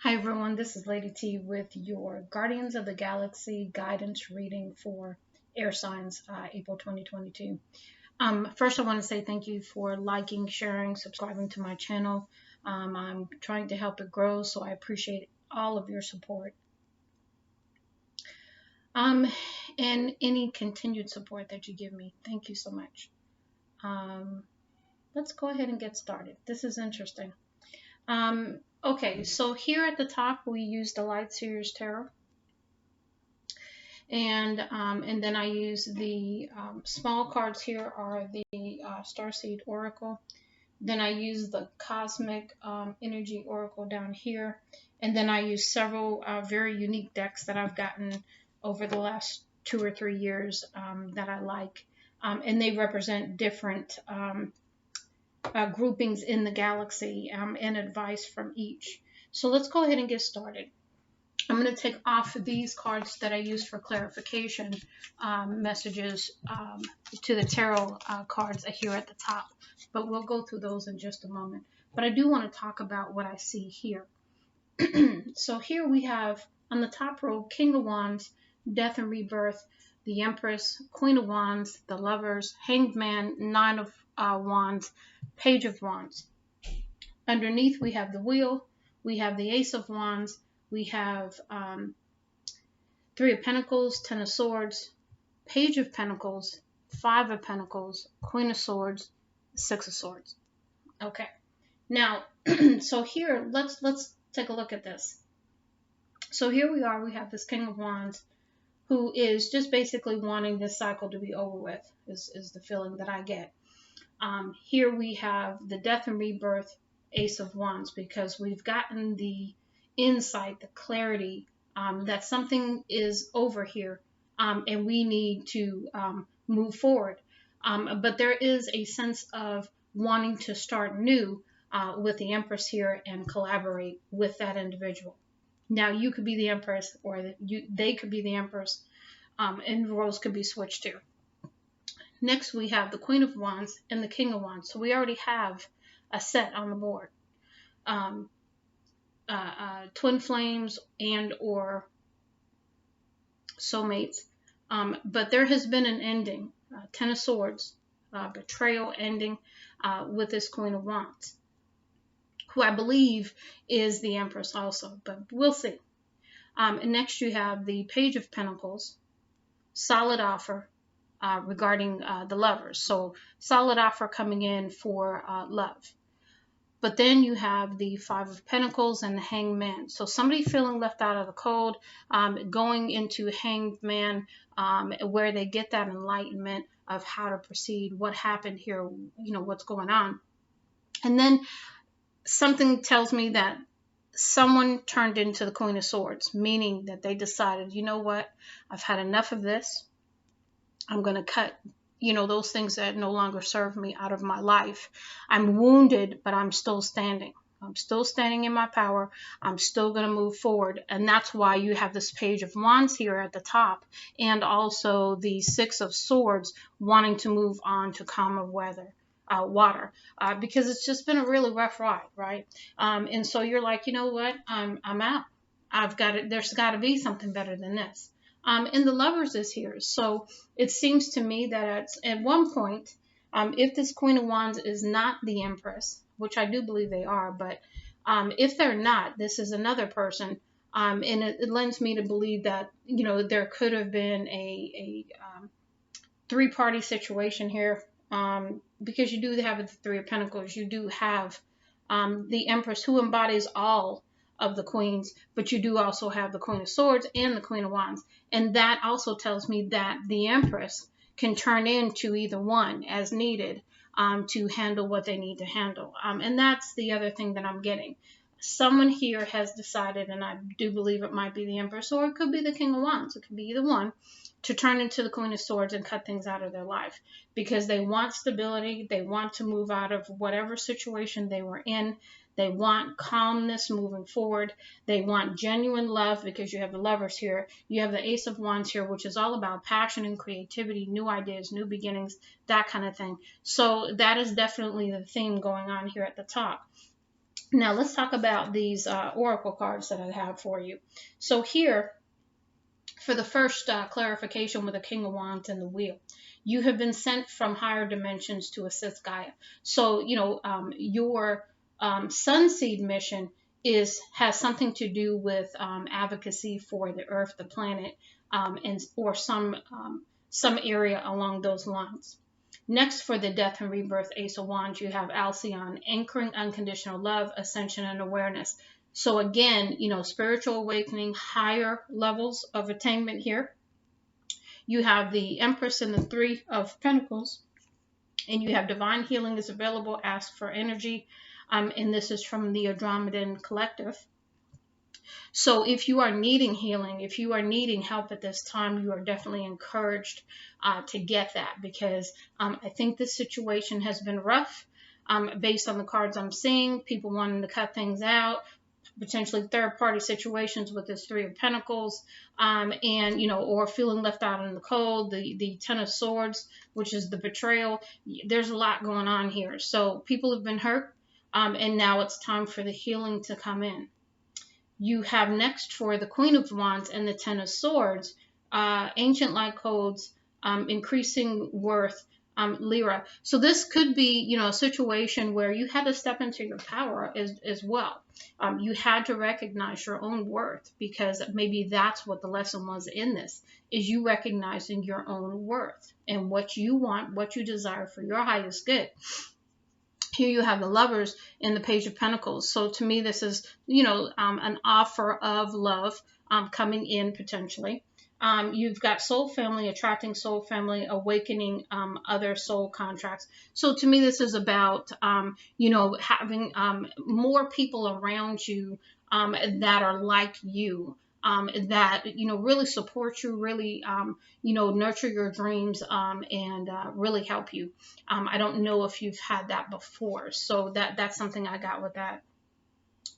Hi everyone, this is Lady T with your Guardians of the Galaxy guidance reading for air signs, April 2022. First, I want to say thank you for liking, sharing, subscribing to my channel. I'm trying to help it grow, so I appreciate all of your support. And any continued support that you give me. Thank you so much. Let's go ahead and get started. This is interesting. Okay, so here at the top we use the Light Seers Tarot, and then I use the small cards here are the Starseed Oracle. Then I use the Cosmic Energy Oracle down here, and then I use several very unique decks that I've gotten over the last 2 or 3 years that I like, and they represent different groupings in the galaxy and advice from each. So let's go ahead and get started. I'm going to take off these cards that I use for clarification messages to the tarot cards here at the top, but we'll go through those in just a moment. But I do want to talk about what I see here. So here we have on the top row, King of Wands, Death and Rebirth, the Empress, Queen of Wands, the Lovers, Hanged Man, Nine of Wands, Page of Wands. Underneath we have the Wheel, we have the Ace of Wands, we have Three of Pentacles, Ten of Swords, Page of Pentacles, Five of Pentacles, Queen of Swords, Six of Swords. Okay, now so here let's take a look at this. So here we are, we have this King of Wands who is just basically wanting this cycle to be over with, is the feeling that I get. Here we have the Death and Rebirth, Ace of Wands, because we've gotten the insight, the clarity that something is over here and we need to move forward. But there is a sense of wanting to start new with the Empress here and collaborate with that individual. Now you could be the Empress, or they could be the Empress, and roles could be switched here. Next we have the Queen of Wands and the King of Wands. So we already have a set on the board. Twin flames and or soulmates, but there has been an ending, Ten of Swords, betrayal ending with this Queen of Wands, who I believe is the Empress also, but we'll see. And next you have the Page of Pentacles, solid offer regarding the Lovers. So solid offer coming in for love. But then you have the Five of Pentacles and the Hanged Man. So somebody feeling left out of the cold, going into Hanged Man, where they get that enlightenment of how to proceed, what happened here, what's going on. And then something tells me that someone turned into the Queen of Swords, meaning that they decided, you know what, I've had enough of this. I'm going to cut those things that no longer serve me out of my life. I'm wounded, but I'm still standing. I'm still standing in my power. I'm still going to move forward. And that's why you have this Page of Wands here at the top, and also the Six of Swords wanting to move on to calmer weather. Water, because it's just been a really rough ride, right? And so you're like, you know what? I'm out. I've got it. There's got to be something better than this. And the Lovers is here. So it seems to me that at one point, if this Queen of Wands is not the Empress, which I do believe they are, but if they're not, this is another person. And it lends me to believe that, there could have been a three-party situation here. Because you do have the Three of Pentacles, you do have the Empress who embodies all of the queens, but you do also have the Queen of Swords and the Queen of Wands. And that also tells me that the Empress can turn into either one as needed to handle what they need to handle. And that's the other thing that I'm getting. Someone here has decided, and I do believe it might be the Empress, or it could be the King of Wands, it could be either one, to turn into the Queen of Swords and cut things out of their life, because they want stability, they want to move out of whatever situation they were in, they want calmness moving forward, they want genuine love, because you have the Lovers here, you have the Ace of Wands here, which is all about passion and creativity, new ideas, new beginnings, that kind of thing. So that is definitely the theme going on here at the top. Now let's talk about these oracle cards that I have for you. So here, for the first clarification with the King of Wands and the Wheel, you have been sent from higher dimensions to assist Gaia. So, your sunseed mission has something to do with advocacy for the Earth, the planet, or some area along those lines. Next, for the Death and Rebirth Ace of Wands, you have Alcyon, anchoring unconditional love, ascension, and awareness. So again, spiritual awakening, higher levels of attainment here. You have the Empress and the Three of Pentacles, and you have divine healing is available. Ask for energy, and this is from the Andromedan Collective. So if you are needing healing, if you are needing help at this time, you are definitely encouraged to get that, because I think this situation has been rough based on the cards I'm seeing. People wanting to cut things out, potentially third-party situations with this Three of Pentacles, or feeling left out in the cold. The Ten of Swords, which is the betrayal. There's a lot going on here. So people have been hurt, and now it's time for the healing to come in. You have next, for the Queen of Wands and the Ten of Swords, ancient light codes, increasing worth, Lyra. So this could be, a situation where you had to step into your power as well. You had to recognize your own worth, because maybe that's what the lesson was in this, is you recognizing your own worth and what you want, what you desire for your highest good. Here you have the Lovers and the Page of Pentacles. So to me, this is, an offer of love coming in potentially. You've got soul family, attracting soul family, awakening other soul contracts. So to me, this is about, having more people around you that are like you. That really support you, really nurture your dreams, and really help you. I don't know if you've had that before, so that's something I got with that.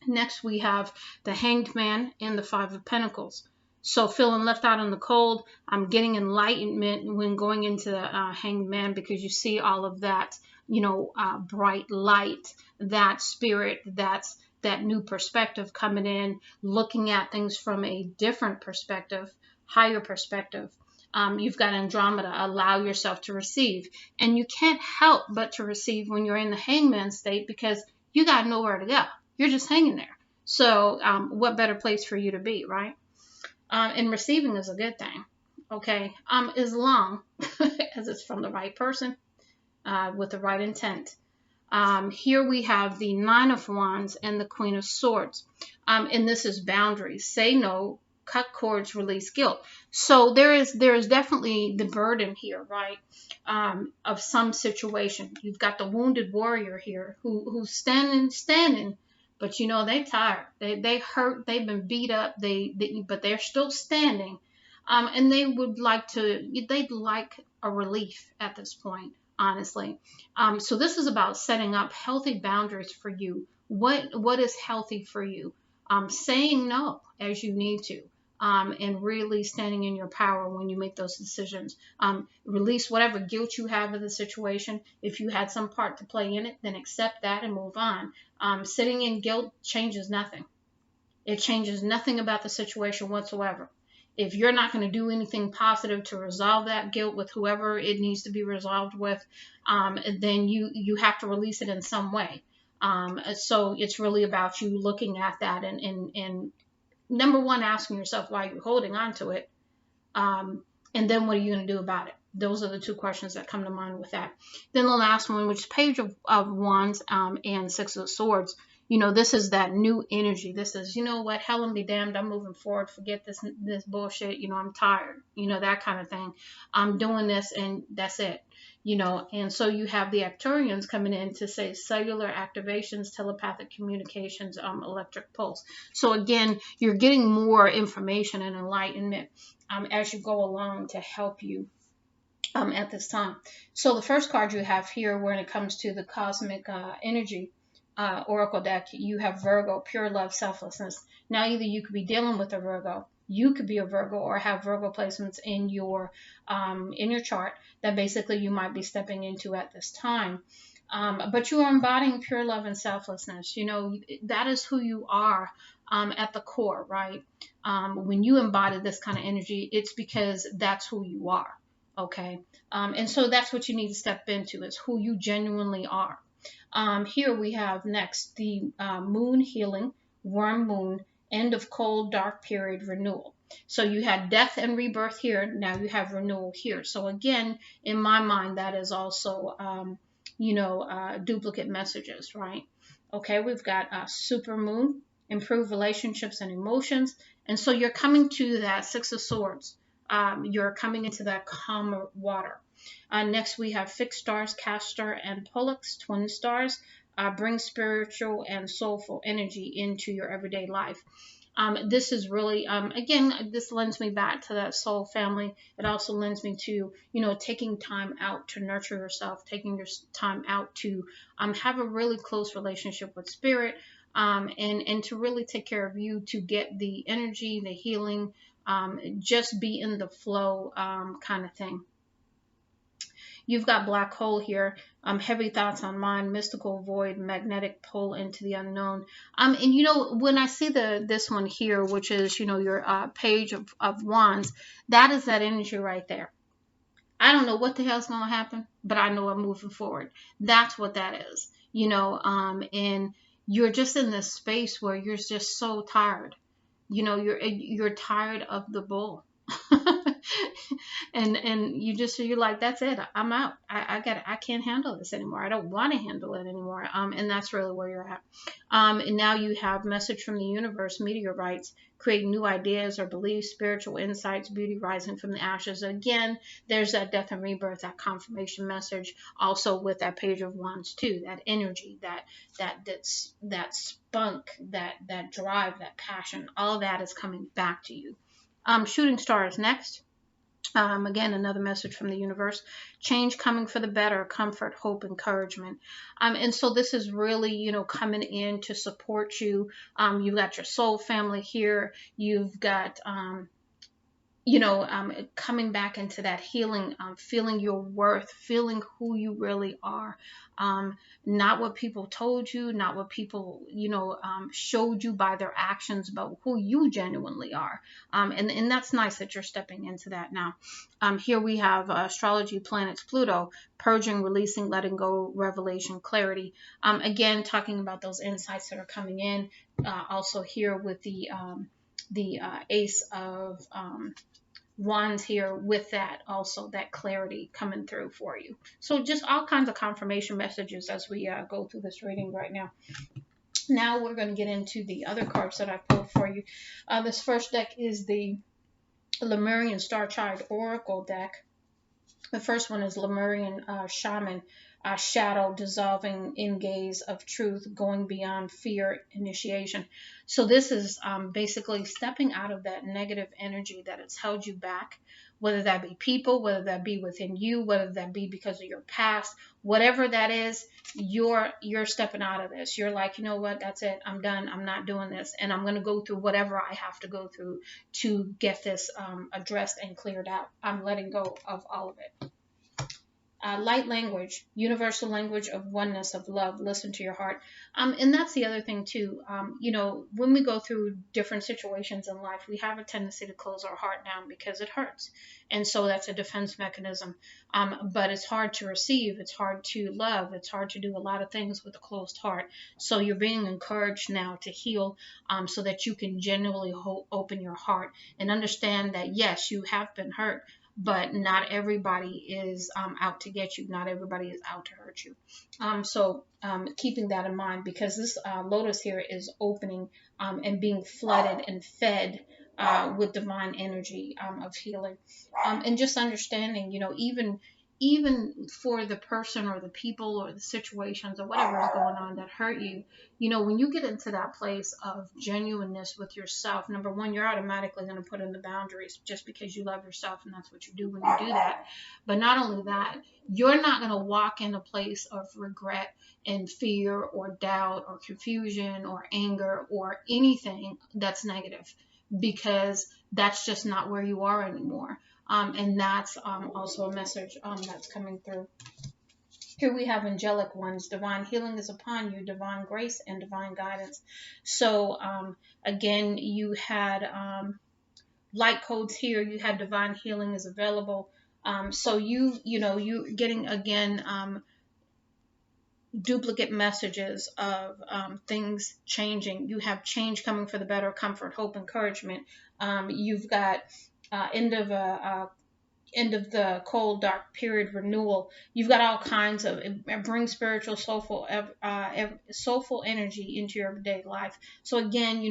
Next, we have the Hanged Man and the Five of Pentacles. So feeling left out in the cold, I'm getting enlightenment when going into the Hanged Man, because you see all of that, bright light, that spirit, that new perspective coming in, looking at things from a different perspective, higher perspective. You've got Andromeda, allow yourself to receive. And you can't help but to receive when you're in the hangman state, because you got nowhere to go. You're just hanging there. So what better place for you to be, right? And receiving is a good thing, okay? As long as it's from the right person with the right intent. Here we have the Nine of Wands and the Queen of Swords. And this is boundaries. Say no, cut cords, release guilt. So there is definitely the burden here, right? Of some situation. You've got the wounded warrior here who's standing, but they tired. They hurt. They've been beat up. But they're still standing. And they'd like a relief at this point, honestly. So this is about setting up healthy boundaries for you. What is healthy for you? Saying no as you need to, and really standing in your power when you make those decisions. Release whatever guilt you have of the situation. If you had some part to play in it, then accept that and move on. Sitting in guilt changes nothing. It changes nothing about the situation whatsoever. If you're not going to do anything positive to resolve that guilt with whoever it needs to be resolved with, then you have to release it in some way. So it's really about you looking at that and number one, asking yourself why you're holding on to it. And then what are you going to do about it? Those are the two questions that come to mind with that. Then the last one, which is Page of Wands and Six of Swords. This is that new energy. This is, what, hell and be damned, I'm moving forward. Forget this bullshit. I'm tired. That kind of thing. I'm doing this and that's it. And so you have the Arcturians coming in to say cellular activations, telepathic communications, electric pulse. So again, you're getting more information and enlightenment as you go along to help you at this time. So the first card you have here, when it comes to the cosmic energy oracle deck, you have Virgo, pure love, selflessness. Now either you could be dealing with a Virgo, you could be a Virgo, or have Virgo placements in your chart that basically you might be stepping into at this time. But you are embodying pure love and selflessness. You know, that is who you are at the core, right? When you embody this kind of energy, it's because that's who you are. Okay. And so that's what you need to step into, is who you genuinely are. Here we have next the moon healing, worm moon, end of cold, dark period, renewal. So you had death and rebirth here. Now you have renewal here. So again, in my mind, that is also, duplicate messages, right? Okay, we've got super moon, improve relationships and emotions. And so you're coming to that Six of Swords. You're coming into that calmer water. Next, we have fixed stars, Castor and Pollux, twin stars. Bring spiritual and soulful energy into your everyday life. This is really, again, this lends me back to that soul family. It also lends me to, taking time out to nurture yourself, taking your time out to have a really close relationship with spirit, and to really take care of you, to get the energy, the healing, just be in the flow kind of thing. You've got black hole here, heavy thoughts on mind, mystical void, magnetic pull into the unknown. And when I see this one here, which is, your page of wands, that is that energy right there. I don't know what the hell's going to happen, but I know I'm moving forward. That's what that is, and you're just in this space where you're just so tired. You're tired of the bull. and you're like, that's it, I'm out. I can't handle this anymore. I don't want to handle it anymore. And that's really where you're at. And now you have message from the universe, meteorites, create new ideas or beliefs, spiritual insights, beauty rising from the ashes. Again, there's that death and rebirth, that confirmation message, also with that page of wands too, that energy, that spunk, that drive, that passion, all of that is coming back to you. Shooting stars next. Again, another message from the universe. Change coming for the better, comfort, hope, encouragement. And so this is really, coming in to support you. You've got your soul family here. You've got, coming back into that healing, feeling your worth, feeling who you really are. Not what people told you, not what people, showed you by their actions, but who you genuinely are. And that's nice that you're stepping into that now. Here we have astrology, planets, Pluto, purging, releasing, letting go, revelation, clarity. Again, talking about those insights that are coming in. Also here with the ace of wands here, with that also that clarity coming through for you. So just all kinds of confirmation messages as we go through this reading right now. Now we're going to get into the other cards that I pulled for you. This first deck is the Lemurian Star Child Oracle deck. The first one is Lemurian Shaman, shadow, dissolving in gaze of truth, going beyond fear, initiation. So this is basically stepping out of that negative energy that has held you back, whether that be people, whether that be within you, whether that be because of your past, whatever that is, you're stepping out of this. You're like, you know what, that's it, I'm done, I'm not doing this, and I'm going to go through whatever I have to go through to get this addressed and cleared out. I'm letting go of all of it. Light language, universal language of oneness, of love. Listen to your heart. And that's the other thing too. When we go through different situations in life, we have a tendency to close our heart down because it hurts. And so that's a defense mechanism. But it's hard to receive. It's hard to love. It's hard to do a lot of things with a closed heart. So you're being encouraged now to heal, so that you can genuinely open your heart and understand that, yes, you have been hurt, but not everybody is out to get you. Not everybody is out to hurt you. So keeping that in mind, because this lotus here is opening and being flooded and fed with divine energy of healing. And just understanding, even for the person or the people or the situations or whatever is going on that hurt you, when you get into that place of genuineness with yourself, number one, you're automatically going to put in the boundaries just because you love yourself, and that's what you do when you do that. But not only that, you're not going to walk in a place of regret and fear or doubt or confusion or anger or anything that's negative, because that's just not where you are anymore. And that's also a message that's coming through. Here we have angelic ones. Divine healing is upon you, divine grace and divine guidance. So again, you had light codes here. You had divine healing is available. So you're getting again duplicate messages of things changing. You have change coming for the better, comfort, hope, encouragement. You've got end of the cold dark period renewal. You've got all kinds of it brings spiritual soulful energy into your everyday life. So again,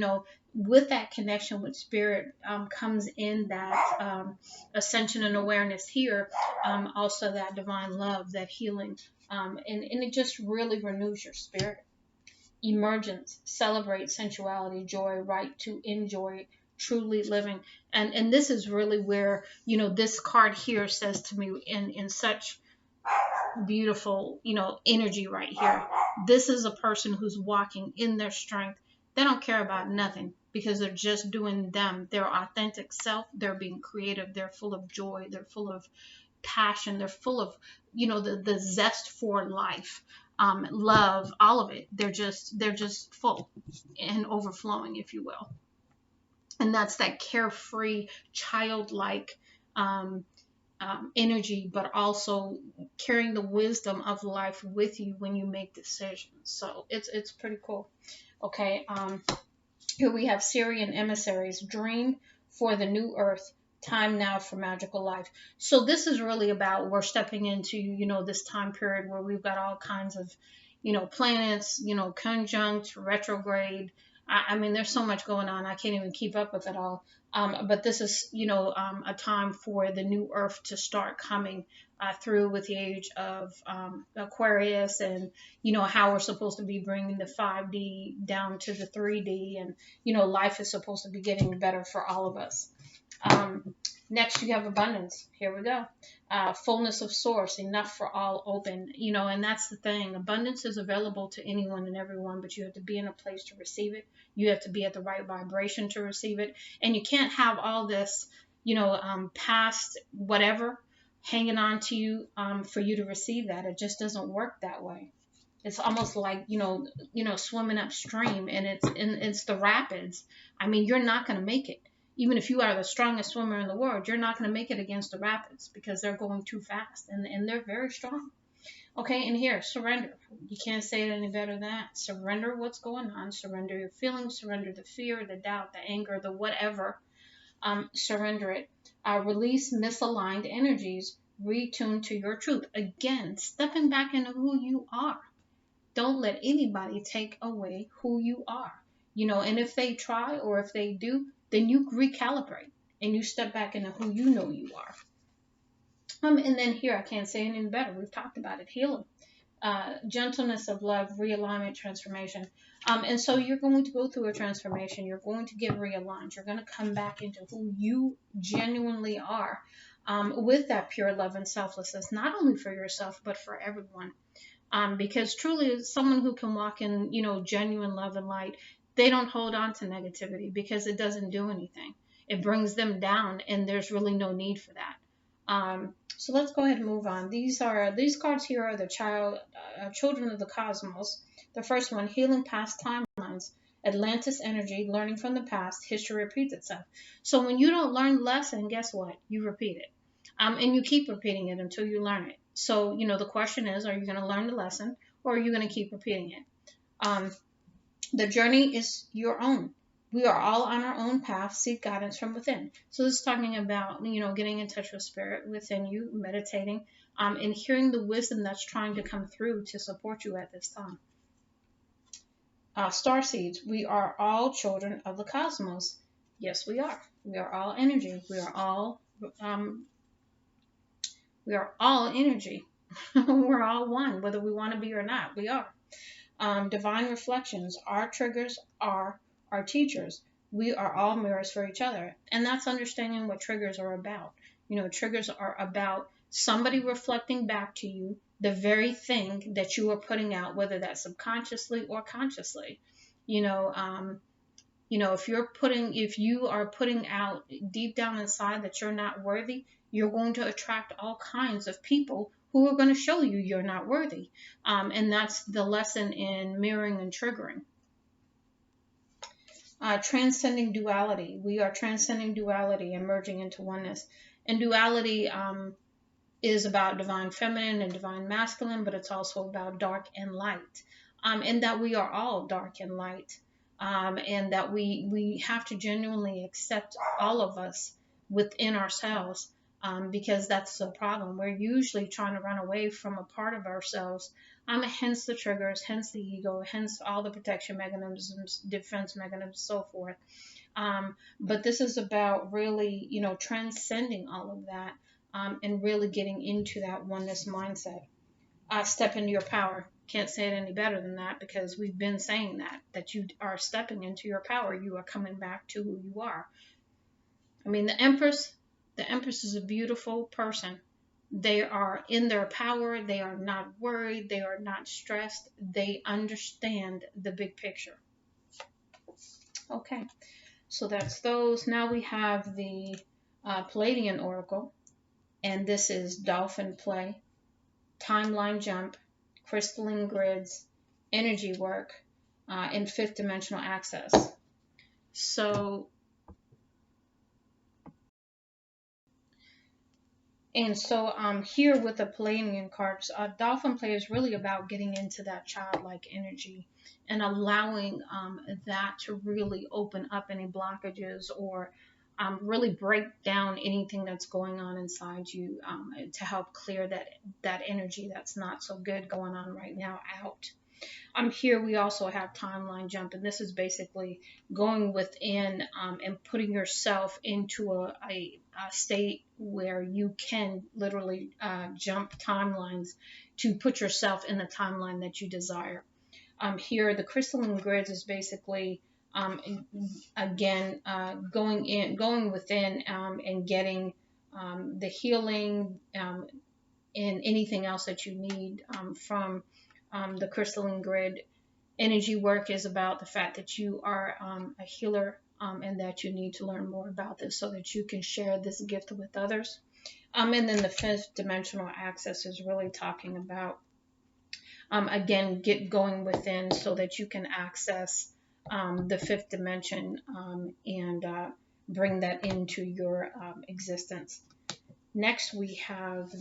with that connection with spirit comes in that ascension and awareness here, also that divine love, that healing, and it just really renews your spirit. Emergence, celebrate sensuality, joy, right to enjoy truly living. And this is really where, this card here says to me in such beautiful, energy right here. This is a person who's walking in their strength. They don't care about nothing because they're just doing them, their authentic self. They're being creative. They're full of joy. They're full of passion. They're full of, the zest for life, love, all of it. They're just full and overflowing, if you will. And that's that carefree, childlike energy, but also carrying the wisdom of life with you when you make decisions. So it's pretty cool. Okay, here we have Syrian emissaries, dream for the new earth, time now for magical life. So this is really about, we're stepping into, this time period where we've got all kinds of, planets, conjunct, retrograde. I mean, there's so much going on. I can't even keep up with it all. But this is, a time for the new earth to start coming through with the age of Aquarius, and, how we're supposed to be bringing the 5D down to the 3D, and, life is supposed to be getting better for all of us. Next, you have abundance. Here we go. Fullness of source, enough for all, open. And that's the thing. Abundance is available to anyone and everyone, but you have to be in a place to receive it. You have to be at the right vibration to receive it. And you can't have all this, past whatever hanging on to you for you to receive that. It just doesn't work that way. It's almost like, swimming upstream, and it's the rapids. I mean, you're not going to make it. Even if you are the strongest swimmer in the world, you're not going to make it against the rapids because they're going too fast, and they're very strong. Okay, and here, surrender. You can't say it any better than that. Surrender what's going on. Surrender your feelings. Surrender the fear, the doubt, the anger, the whatever. Surrender it. Release misaligned energies. Retune to your truth. Again, stepping back into who you are. Don't let anybody take away who you are. And if they try, or if they do, then you recalibrate and you step back into who you know you are. And then here, I can't say anything better. We've talked about it. Healing, gentleness of love, realignment, transformation. And so you're going to go through a transformation. You're going to get realigned. You're going to come back into who you genuinely are, with that pure love and selflessness, not only for yourself, but for everyone. Because truly, someone who can walk in, genuine love and light, they don't hold on to negativity because it doesn't do anything. It brings them down, and there's really no need for that. So let's go ahead and move on. These cards here are the children of the cosmos. The first one, healing past timelines, Atlantis energy, learning from the past, history repeats itself. So when you don't learn the lesson, guess what? You repeat it. And you keep repeating it until you learn it. So, the question is, are you going to learn the lesson, or are you going to keep repeating it? The journey is your own. We are all on our own path. Seek guidance from within. So this is talking about, getting in touch with spirit within you, meditating, and hearing the wisdom that's trying to come through to support you at this time. Star seeds. We are all children of the cosmos. Yes, we are. We are all energy. We are all energy. We're all one, whether we want to be or not. We are. Divine reflections. Our triggers are our teachers. We are all mirrors for each other. And that's understanding what triggers are about. Triggers are about somebody reflecting back to you the very thing that you are putting out, whether that's subconsciously or consciously. If you are putting out deep down inside that you're not worthy, you're going to attract all kinds of people who are going to show you you're not worthy. And that's the lesson in mirroring and triggering. Transcending duality. We are transcending duality and merging into oneness. And duality is about divine feminine and divine masculine, but it's also about dark and light. And that we are all dark and light. And that we have to genuinely accept all of us within ourselves, because that's the problem. We're usually trying to run away from a part of ourselves, hence the triggers, hence the ego, hence all the protection mechanisms, defense mechanisms, so forth. But this is about really, transcending all of that, and really getting into that oneness mindset. Step into your power. Can't say it any better than that, because we've been saying that you are stepping into your power. You are coming back to who you are. I mean, the Empress is a beautiful person. They are in their power. They are not worried. They are not stressed. They understand the big picture. Okay, so that's those. Now we have the Palladian Oracle, and this is Dolphin Play, Timeline Jump, Crystalline Grids, Energy Work, and Fifth Dimensional Access. So here with the Palladian cards, Dolphin Play is really about getting into that childlike energy and allowing that to really open up any blockages, or really break down anything that's going on inside you, to help clear that energy that's not so good going on right now out. Here we also have Timeline Jump, and this is basically going within and putting yourself into a state where you can literally jump timelines to put yourself in the timeline that you desire. Here, the Crystalline Grids is basically again going within and getting the healing and anything else that you need from the Crystalline Grid. Energy Work is about the fact that you are a healer, and that you need to learn more about this so that you can share this gift with others. And then the Fifth Dimensional Access is really talking about, again, get going within so that you can access the fifth dimension, and bring that into your existence. Next, we have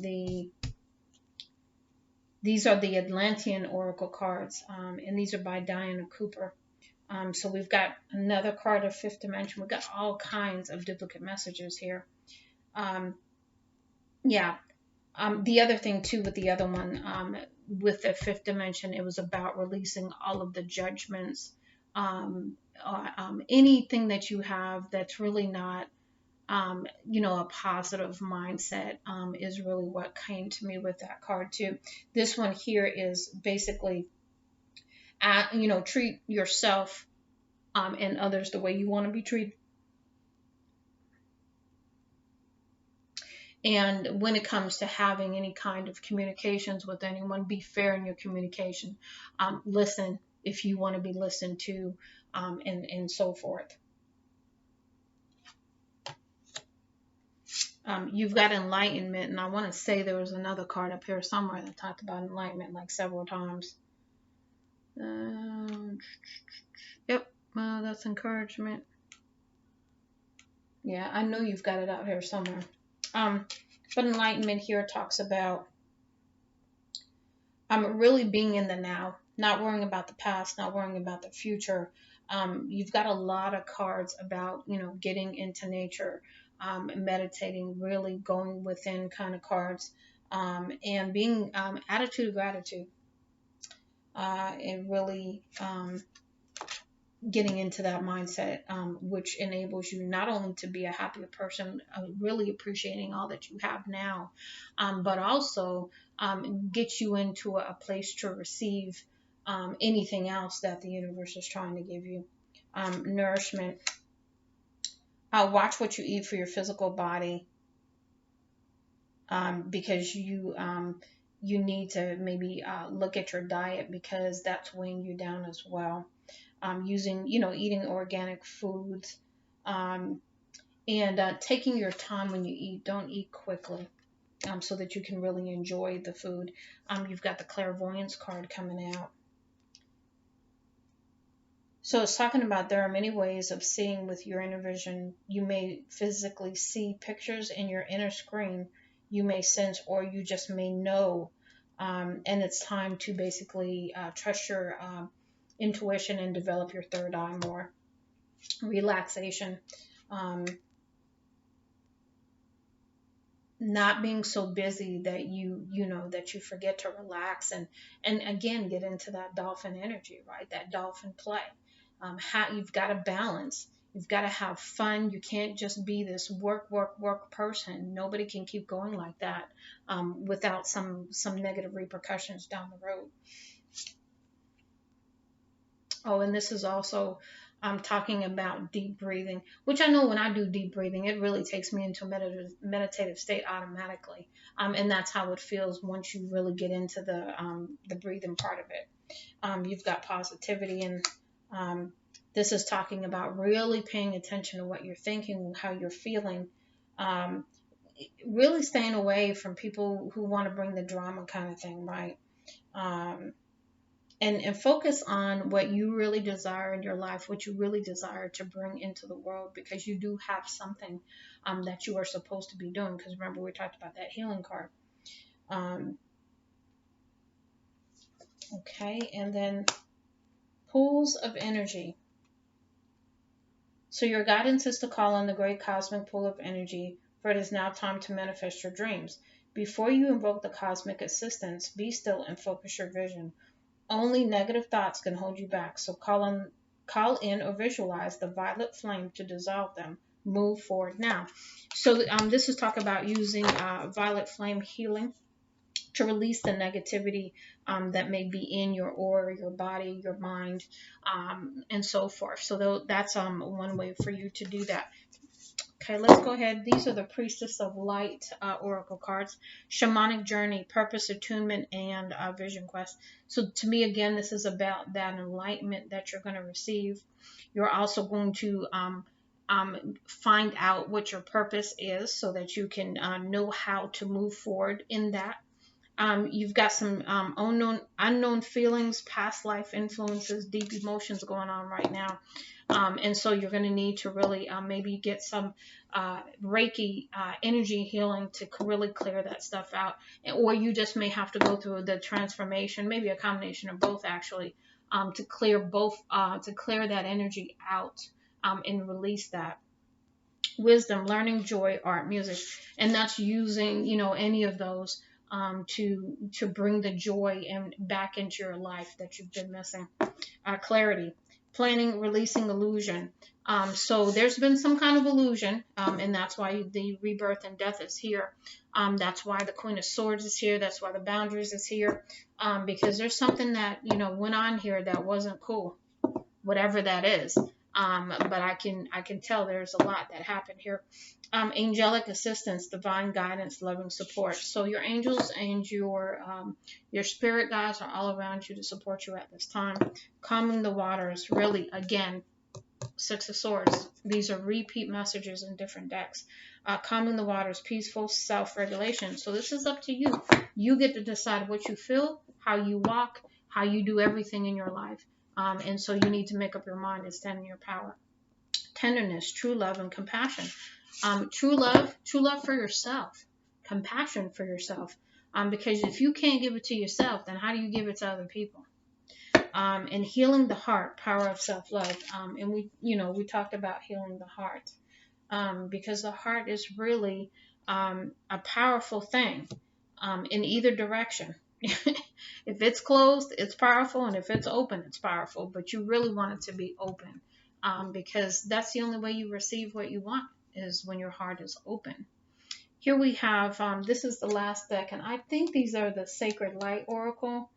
these are the Atlantean Oracle cards, and these are by Diana Cooper. So we've got another card of fifth dimension. We've got all kinds of duplicate messages here. The other thing too with the other one, with the fifth dimension, it was about releasing all of the judgments, anything that you have that's really not, a positive mindset, is really what came to me with that card too. This one here is basically, treat yourself and others the way you want to be treated. And when it comes to having any kind of communications with anyone, be fair in your communication. Listen if you want to be listened to, and so forth. You've got Enlightenment, and I want to say there was another card up here somewhere that talked about Enlightenment like several times. Yep, that's Encouragement. Yeah, I know you've got it out here somewhere. But Enlightenment here talks about really being in the now, not worrying about the past, not worrying about the future. You've got a lot of cards about, getting into nature, meditating, really going within kind of cards, and being attitude of gratitude, and really getting into that mindset, which enables you not only to be a happier person, really appreciating all that you have now, but also get you into a place to receive anything else that the universe is trying to give you. Nourishment. Watch what you eat for your physical body, because you need to maybe look at your diet, because that's weighing you down as well. Eating organic foods, and taking your time when you eat. Don't eat quickly. so that you can really enjoy the food. You've got the Clairvoyance card coming out. So it's talking about there are many ways of seeing with your inner vision. You may physically see pictures in your inner screen. You may sense, or you just may know. And it's time to basically trust your intuition and develop your third eye more. Relaxation. Not being so busy that that you forget to relax and again get into that dolphin energy, right? That dolphin play. You've got to balance. You've got to have fun. You can't just be this work person. Nobody can keep going like that without some negative repercussions down the road. Oh, and this is also talking about deep breathing, which I know when I do deep breathing, it really takes me into a meditative state automatically. And that's how it feels once you really get into the breathing part of it. You've got positivity, and this is talking about really paying attention to what you're thinking, how you're feeling, really staying away from people who want to bring the drama kind of thing, right? And focus on what you really desire in your life, what you really desire to bring into the world, because you do have something that you are supposed to be doing. Because remember, we talked about that healing card. Okay, and then pools of energy. So your guidance is to call on the great cosmic pool of energy, for it is now time to manifest your dreams. Before you invoke the cosmic assistance, be still and focus your vision. Only negative thoughts can hold you back, so call in or visualize the violet flame to dissolve them. Move forward now. So this is talk about using violet flame healing to release the negativity that may be in your aura, your body, your mind, and so forth. So that's one way for you to do that. Okay, let's go ahead. These are the Priestess of Light Oracle cards. Shamanic Journey, Purpose, Attunement, and Vision Quest. So to me, again, this is about that enlightenment that you're going to receive. You're also going to find out what your purpose is so that you can know how to move forward in that. You've got some unknown feelings, past life influences, deep emotions going on right now. And so you're going to need to really maybe get some Reiki energy healing to really clear that stuff out. Or you just may have to go through the transformation, maybe a combination of both actually, to clear that energy out and release that. Wisdom, learning, joy, art, music. And that's using, any of those to bring the joy back into your life that you've been missing. Clarity, planning, releasing illusion. So there's been some kind of illusion, and that's why the rebirth and death is here. That's why the Queen of Swords is here. That's why the Boundaries is here, because there's something that went on here that wasn't cool, whatever that is. But I can tell there's a lot that happened here. Angelic assistance, divine guidance, loving support. So your angels and your spirit guides are all around you to support you at this time. Calming the waters, really, again, Six of Swords. These are repeat messages in different decks. Calming the waters, peaceful self-regulation. So this is up to you. You get to decide what you feel, how you walk, how you do everything in your life. And so you need to make up your mind and stand in your power. Tenderness, true love, and compassion. True love for yourself. Compassion for yourself. Because if you can't give it to yourself, then how do you give it to other people? And healing the heart, power of self-love. And we talked about healing the heart. Because the heart is really a powerful thing in either direction. If it's closed, it's powerful, and if it's open, it's powerful. But you really want it to be open, because that's the only way you receive what you want, is when your heart is open. Here we have, this is the last deck, and I think these are the Sacred Light Oracle,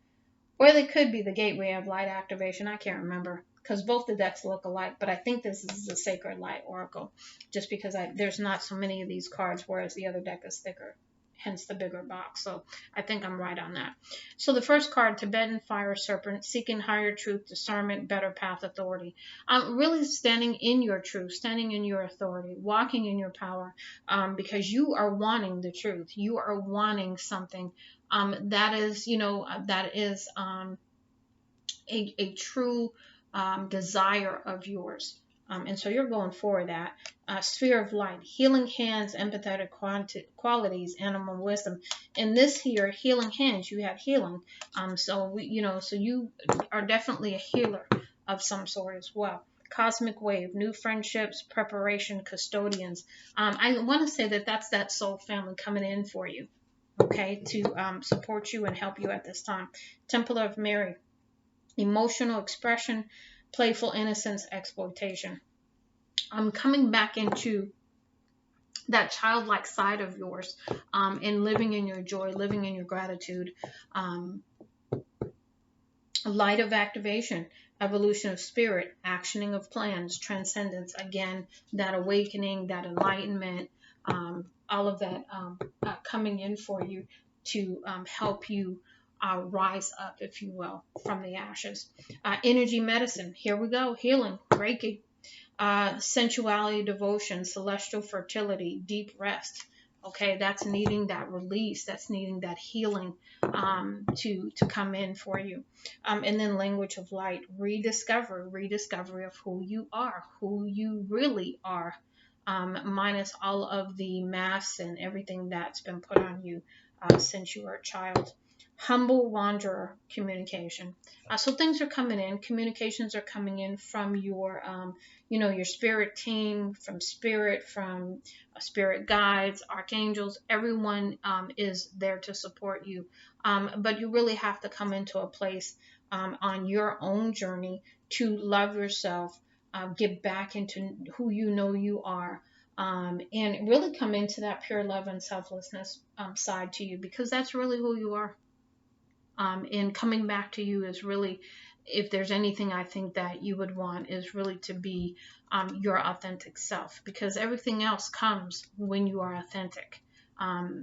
or they could be the Gateway of Light Activation. I can't remember, because both the decks look alike, but I think this is the Sacred Light Oracle, just because there's not so many of these cards, whereas the other deck is thicker hence the bigger box. So I think I'm right on that. So the first card, Tibetan Fire Serpent, seeking higher truth, discernment, better path, authority. Really standing in your truth, standing in your authority, walking in your power, because you are wanting the truth. You are wanting something that is, a true desire of yours. And so you're going for that. Sphere of light, healing hands, empathetic qualities, animal wisdom. In this here, healing hands, you have healing. So you are definitely a healer of some sort as well. Cosmic wave, new friendships, preparation, custodians. I want to say that that's that soul family coming in for you, okay, to support you and help you at this time. Temple of Mary, emotional expression, playful innocence, exploitation. I'm coming back into that childlike side of yours, and living in your joy, living in your gratitude. Light of activation, evolution of spirit, actioning of plans, transcendence, again, that awakening, that enlightenment, all of that coming in for you to help you rise up, if you will, from the ashes. Energy medicine, here we go, healing, Reiki. Sensuality, devotion, celestial fertility, deep rest. Okay, that's needing that release, that's needing that healing to come in for you. And then language of light, rediscovery of who you really are, minus all of the masks and everything that's been put on you since you were a child. Humble wanderer, communication. So things are coming in, communications are coming in from your your spirit team, from spirit guides, archangels. Everyone is there to support you, but you really have to come into a place on your own journey to love yourself, get back into who you are, and really come into that pure love and selflessness side to you, because that's really who you are. And coming back to you is really, if there's anything I think that you would want, is really to be your authentic self, because everything else comes when you are authentic.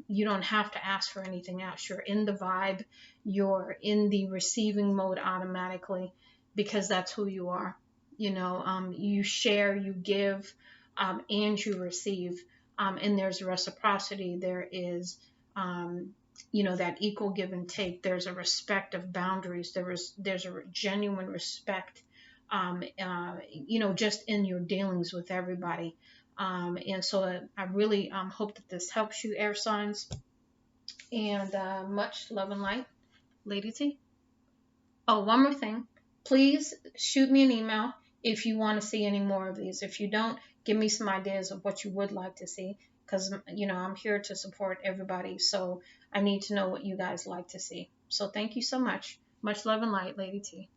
You don't have to ask for anything else. You're in the vibe, you're in the receiving mode automatically, because that's who you are. You share, you give, and you receive. And there's reciprocity. There is that equal give and take. There's a respect of boundaries. There's a genuine respect, just in your dealings with everybody. And so I really hope that this helps you, air signs. And much love and light, Lady T. Oh, one more thing. Please shoot me an email if you want to see any more of these. If you don't, give me some ideas of what you would like to see, because I'm here to support everybody, so I need to know what you guys like to see. So thank you so much. Much love and light, Lady T.